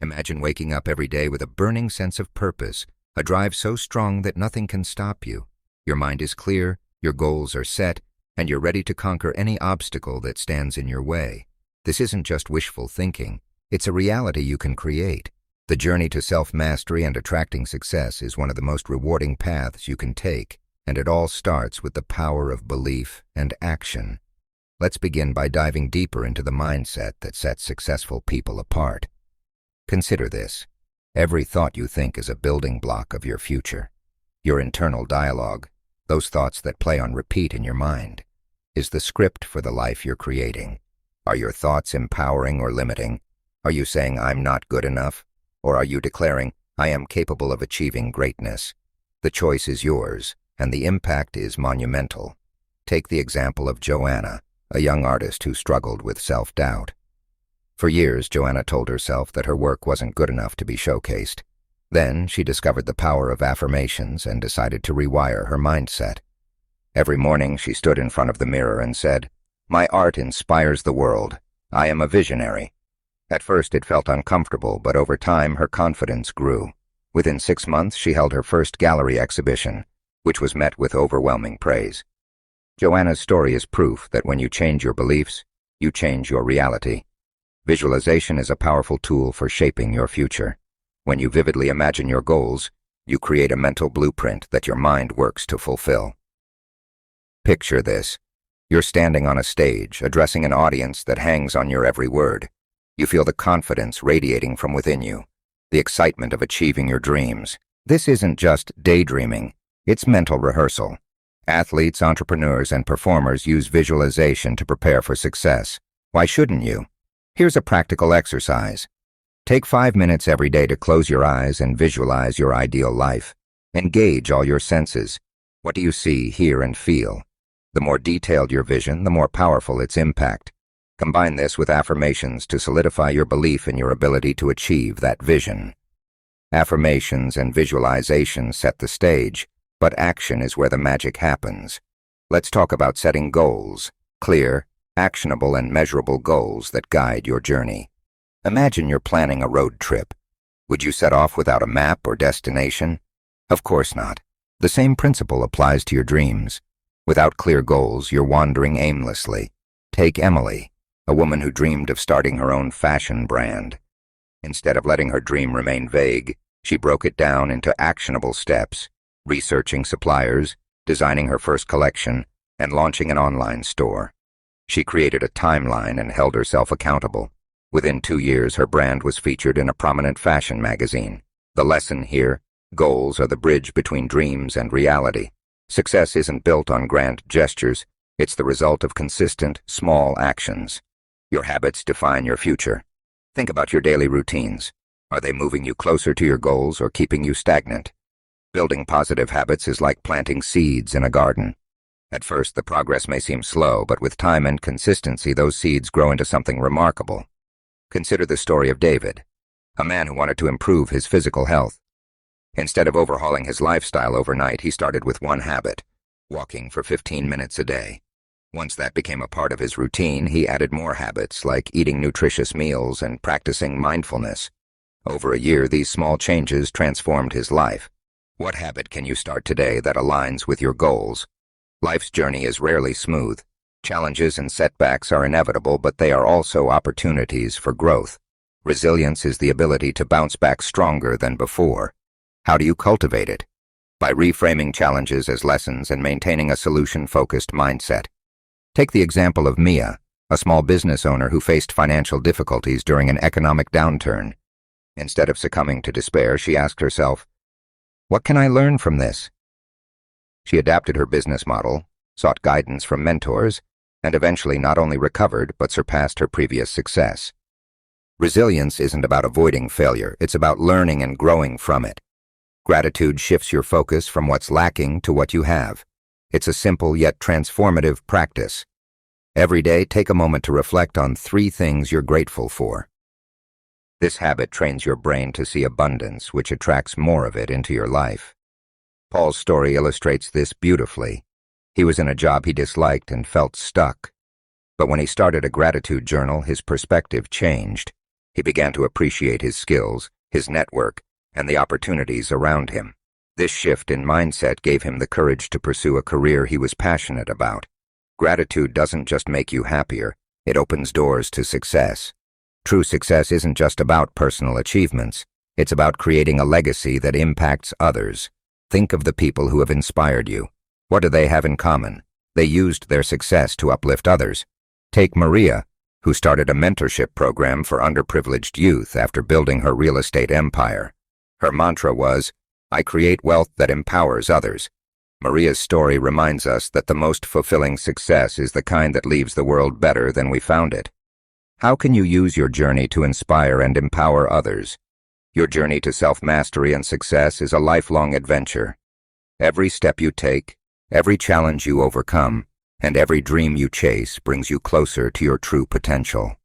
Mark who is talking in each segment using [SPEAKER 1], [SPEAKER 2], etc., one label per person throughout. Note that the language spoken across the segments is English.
[SPEAKER 1] Imagine waking up every day with a burning sense of purpose, a drive so strong that nothing can stop you. Your mind is clear, your goals are set, and you're ready to conquer any obstacle that stands in your way. This isn't just wishful thinking. It's a reality you can create. The journey to self-mastery and attracting success is one of the most rewarding paths you can take, and it all starts with the power of belief and action. Let's begin by diving deeper into the mindset that sets successful people apart. Consider this. Every thought you think is a building block of your future. Your internal dialogue, those thoughts that play on repeat in your mind, is the script for the life you're creating. Are your thoughts empowering or limiting? Are you saying, "I'm not good enough"? Or are you declaring, "I am capable of achieving greatness"? The choice is yours, and the impact is monumental. Take the example of Joanna, a young artist who struggled with self-doubt. For years, Joanna told herself that her work wasn't good enough to be showcased. Then, she discovered the power of affirmations and decided to rewire her mindset. Every morning, she stood in front of the mirror and said, "My art inspires the world. I am a visionary." At first, it felt uncomfortable, but over time, her confidence grew. Within 6 months, she held her first gallery exhibition, which was met with overwhelming praise. Joanna's story is proof that when you change your beliefs, you change your reality. Visualization is a powerful tool for shaping your future. When you vividly imagine your goals, you create a mental blueprint that your mind works to fulfill. Picture this. You're standing on a stage, addressing an audience that hangs on your every word. You feel the confidence radiating from within you, the excitement of achieving your dreams. This isn't just daydreaming, it's mental rehearsal. Athletes, entrepreneurs, and performers use visualization to prepare for success. Why shouldn't you? Here's a practical exercise. Take 5 minutes every day to close your eyes and visualize your ideal life. Engage all your senses. What do you see, hear, and feel? The more detailed your vision, the more powerful its impact. Combine this with affirmations to solidify your belief in your ability to achieve that vision. Affirmations and visualization set the stage, but action is where the magic happens. Let's talk about setting goals, clear, actionable, and measurable goals that guide your journey. Imagine you're planning a road trip. Would you set off without a map or destination? Of course not. The same principle applies to your dreams. Without clear goals, you're wandering aimlessly. Take Emily, a woman who dreamed of starting her own fashion brand. Instead of letting her dream remain vague, she broke it down into actionable steps, researching suppliers, designing her first collection, and launching an online store. She created a timeline and held herself accountable. Within 2 years, her brand was featured in a prominent fashion magazine. The lesson here: goals are the bridge between dreams and reality. Success isn't built on grand gestures, it's the result of consistent, small actions. Your habits define your future. Think about your daily routines. Are they moving you closer to your goals or keeping you stagnant? Building positive habits is like planting seeds in a garden. At first, the progress may seem slow, but with time and consistency, those seeds grow into something remarkable. Consider the story of David, a man who wanted to improve his physical health. Instead of overhauling his lifestyle overnight, he started with one habit: walking for 15 minutes a day. Once that became a part of his routine, he added more habits like eating nutritious meals and practicing mindfulness. Over a year, these small changes transformed his life. What habit can you start today that aligns with your goals? Life's journey is rarely smooth. Challenges and setbacks are inevitable, but they are also opportunities for growth. Resilience is the ability to bounce back stronger than before. How do you cultivate it? By reframing challenges as lessons and maintaining a solution-focused mindset. Take the example of Mia, a small business owner who faced financial difficulties during an economic downturn. Instead of succumbing to despair, she asked herself, "What can I learn from this?" She adapted her business model, sought guidance from mentors, and eventually not only recovered but surpassed her previous success. Resilience isn't about avoiding failure, it's about learning and growing from it. Gratitude shifts your focus from what's lacking to what you have. It's a simple yet transformative practice. Every day, take a moment to reflect on 3 things you're grateful for. This habit trains your brain to see abundance, which attracts more of it into your life. Paul's story illustrates this beautifully. He was in a job he disliked and felt stuck. But when he started a gratitude journal, his perspective changed. He began to appreciate his skills, his network, and the opportunities around him. This shift in mindset gave him the courage to pursue a career he was passionate about. Gratitude doesn't just make you happier, it opens doors to success. True success isn't just about personal achievements, it's about creating a legacy that impacts others. Think of the people who have inspired you. What do they have in common? They used their success to uplift others. Take Maria, who started a mentorship program for underprivileged youth after building her real estate empire. Her mantra was, "I create wealth that empowers others." Maria's story reminds us that the most fulfilling success is the kind that leaves the world better than we found it. How can you use your journey to inspire and empower others? Your journey to self-mastery and success is a lifelong adventure. Every step you take, every challenge you overcome, and every dream you chase brings you closer to your true potential.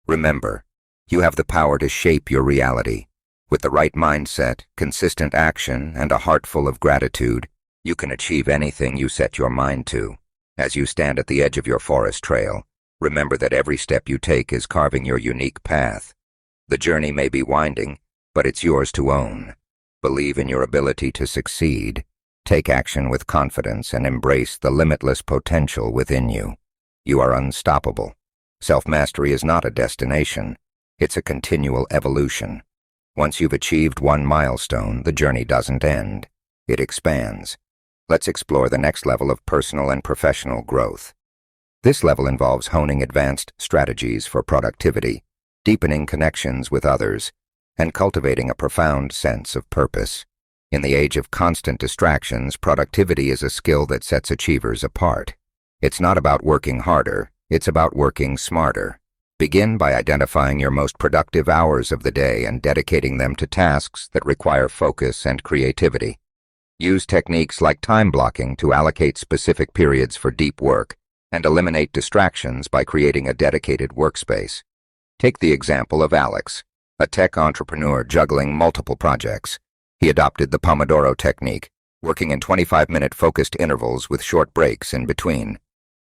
[SPEAKER 1] Remember, you have the power to shape your reality. With the right mindset, consistent action, and a heart full of gratitude, you can achieve anything you set your mind to. As you stand at the edge of your forest trail, remember that every step you take is carving your unique path. The journey may be winding, but it's yours to own. Believe in your ability to succeed. Take action with confidence and embrace the limitless potential within you. You are unstoppable. Self-mastery is not a destination. It's a continual evolution. Once you've achieved one milestone, the journey doesn't end. It expands. Let's explore the next level of personal and professional growth. This level involves honing advanced strategies for productivity, deepening connections with others, and cultivating a profound sense of purpose. In the age of constant distractions, productivity is a skill that sets achievers apart. It's not about working harder, it's about working smarter. Begin by identifying your most productive hours of the day and dedicating them to tasks that require focus and creativity. Use techniques like time blocking to allocate specific periods for deep work and eliminate distractions by creating a dedicated workspace. Take the example of Alex, a tech entrepreneur juggling multiple projects. He adopted the Pomodoro technique, working in 25-minute focused intervals with short breaks in between.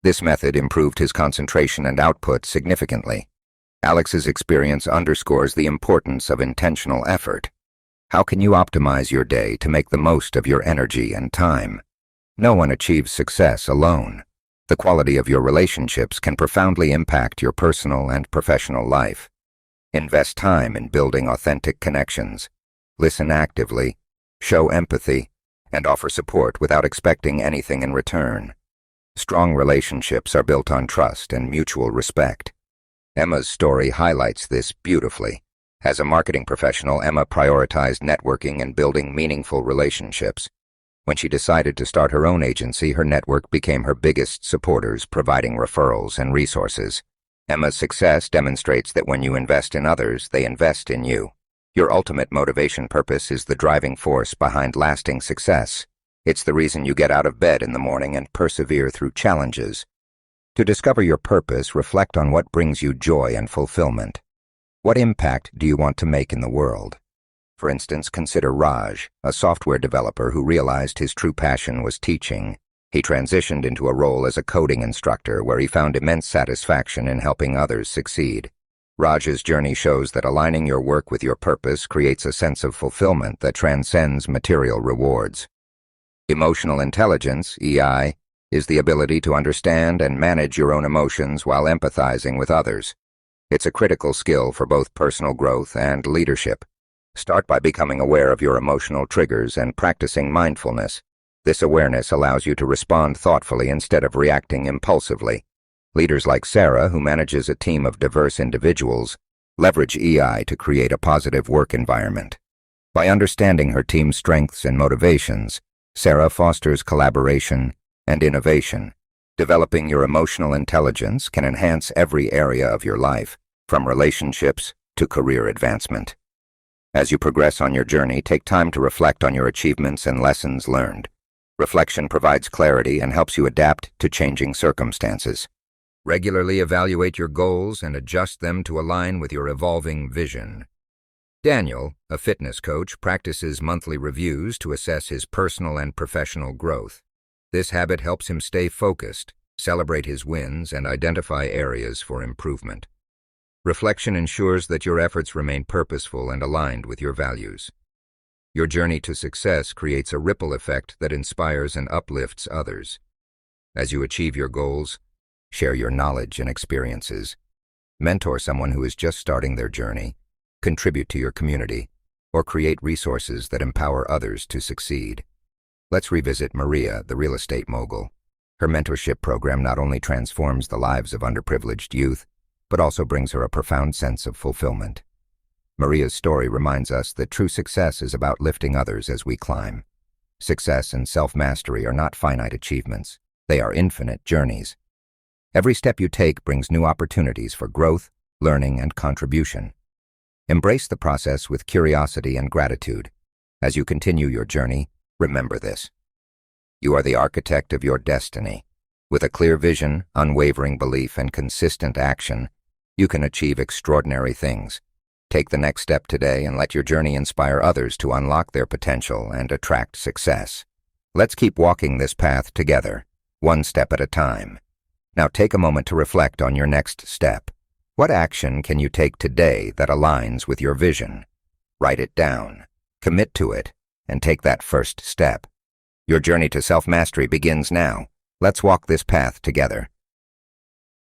[SPEAKER 1] This method improved his concentration and output significantly. Alex's experience underscores the importance of intentional effort. How can you optimize your day to make the most of your energy and time? No one achieves success alone. The quality of your relationships can profoundly impact your personal and professional life. Invest time in building authentic connections. Listen actively, show empathy, and offer support without expecting anything in return. Strong relationships are built on trust and mutual respect. Emma's story highlights this beautifully. As a marketing professional, Emma prioritized networking and building meaningful relationships. When she decided to start her own agency, her network became her biggest supporters, providing referrals and resources. Emma's success demonstrates that when you invest in others, they invest in you. Your ultimate motivation purpose is the driving force behind lasting success. It's the reason you get out of bed in the morning and persevere through challenges. To discover your purpose, reflect on what brings you joy and fulfillment. What impact do you want to make in the world? For instance, consider Raj, a software developer who realized his true passion was teaching. He transitioned into a role as a coding instructor where he found immense satisfaction in helping others succeed. Raj's journey shows that aligning your work with your purpose creates a sense of fulfillment that transcends material rewards. Emotional intelligence, EI, is the ability to understand and manage your own emotions while empathizing with others. It's a critical skill for both personal growth and leadership. Start by becoming aware of your emotional triggers and practicing mindfulness. This awareness allows you to respond thoughtfully instead of reacting impulsively. Leaders like Sarah, who manages a team of diverse individuals, leverage EI to create a positive work environment. By understanding her team's strengths and motivations, Sarah fosters collaboration and innovation. Developing your emotional intelligence can enhance every area of your life, from relationships to career advancement. As you progress on your journey, take time to reflect on your achievements and lessons learned. Reflection provides clarity and helps you adapt to changing circumstances. Regularly evaluate your goals and adjust them to align with your evolving vision. Daniel, a fitness coach, practices monthly reviews to assess his personal and professional growth. This habit helps him stay focused, celebrate his wins, and identify areas for improvement. Reflection ensures that your efforts remain purposeful and aligned with your values. Your journey to success creates a ripple effect that inspires and uplifts others. As you achieve your goals, share your knowledge and experiences. Mentor someone who is just starting their journey, contribute to your community, or create resources that empower others to succeed. Let's revisit Maria, the real estate mogul. Her mentorship program not only transforms the lives of underprivileged youth, but also brings her a profound sense of fulfillment. Maria's story reminds us that true success is about lifting others as we climb. Success and self-mastery are not finite achievements. They are infinite journeys. Every step you take brings new opportunities for growth, learning, and contribution. Embrace the process with curiosity and gratitude. As you continue your journey, remember this. You are the architect of your destiny. With a clear vision, unwavering belief, and consistent action, you can achieve extraordinary things. Take the next step today and let your journey inspire others to unlock their potential and attract success. Let's keep walking this path together, one step at a time. Now take a moment to reflect on your next step. What action can you take today that aligns with your vision? Write it down, commit to it, and take that first step. Your journey to self-mastery begins now. Let's walk this path together.